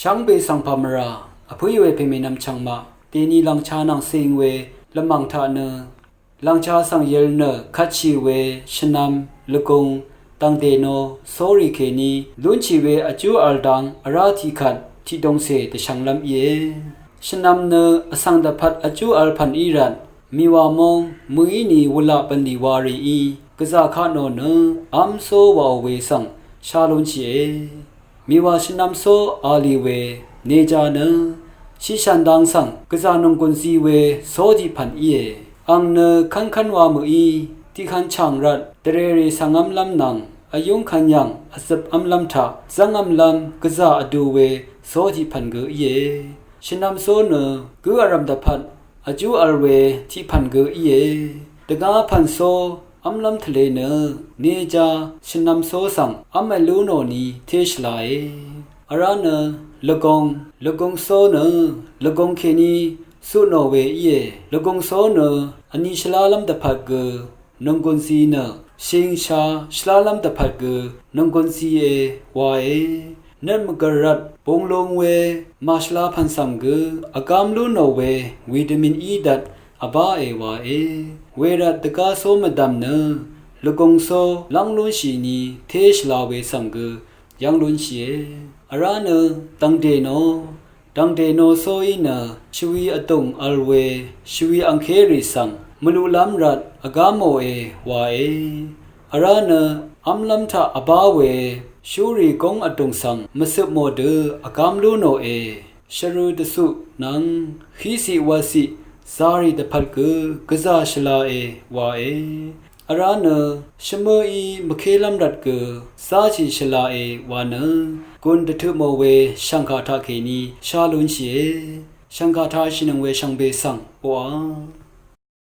ช่างเบสังพามราอภุยเวเพมินำช่างมาเตนีลังชานางเซงเวละมังทาเนลังชาสังเยลเนคัดชีเวชนำละกงตังเดโนโซริเคนีลุนชีเวอจูอัลดังอาราธิขัดที่ดงเสตช่างลำเยชนำเนอสังดพัดอจูอัลพันอีรันมีวามองมือนีวลาปันดีวารีอีกษาขาโนเนอัมโซวาเวสังชาลุนชีเอมีวาชนำโซอาลีเวเนจาเนชิชันดังสังกษานงกุนซีเวโซดีพันอีอังเนคันวามืออีที่ขันช่างรัดเตเรรีสังอัมลำนังอายุงขันยังอสับอัมลำทาสังอัมลำกษาอดูเวโซดีพันเกเยชนำโซเนกูอารัมดาพัดอจูอัลเวที่พันเกเยตกาพันโซอัมลำทะเลเนเนจาชนำโซสังอัมเมลูโนนีเทชลายอาราเนละกงโซเนละกงเคนีสุโนเวเยละกงโซเนอันนี้ชลาลัมดาพัดเกนงกุนซีเนชิงชาชลาลัมดาพัดเกนงกุนซีเอวาเอนั่นมกรัดปงลงเวมาชลาพันสังเกอากามลูโนเววิตามินอีดัดอบาเอวาเอเวรัตตกาโซมดัมเนละกงโซลังลุนชีนีเทชลาเวสังเกยังลุนชีอาราเนตังเดโนโซอินชวีอตุงอัลเวชวีอังเคริสังมลุลัมรัดอากามโมเอวาเออาราเนอัมลัมทาอบาเวชูรีกงอตุงสังมสึโมเดอากามลูโนเอชรูดสุนังฮีสิวาสิซาริตพัลเกกซาชลาเอวาเออาราเนชเมอีมเคลัมรัดเกซาชิชลาเอวาเนกุนตทุโมเวชังคาทาเคนีชาลุนเชชังคาทาชินงเวชังเบสังโออา